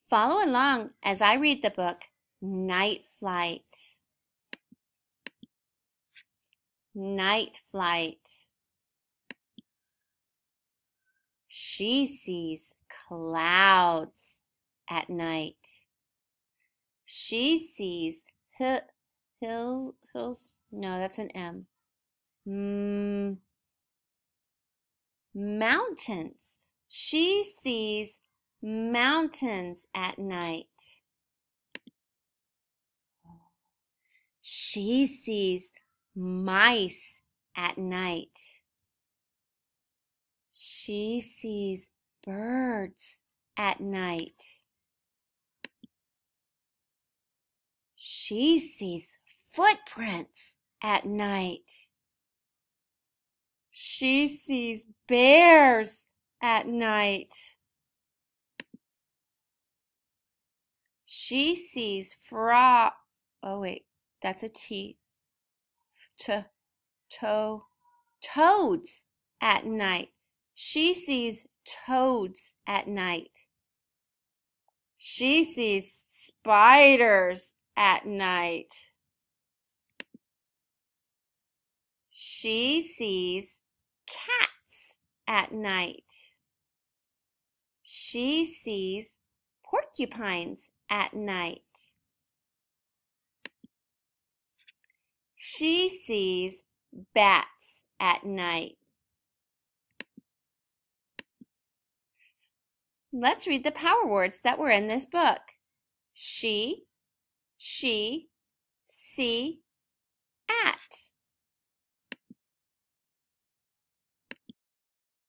Follow along as I read the book, Night Flight. Night Flight. She sees clouds at night. She sees hills. No, that's an M. Mountains. She sees mountains at night. She sees mice at night. She sees birds at night. She sees footprints at night. She sees bears at night. She sees oh wait, that's a T. Toads at night. She sees toads at night. She sees spiders at night. She sees cats at night. She sees porcupines at night. She sees bats at night. Let's read the power words that were in this book. She, see,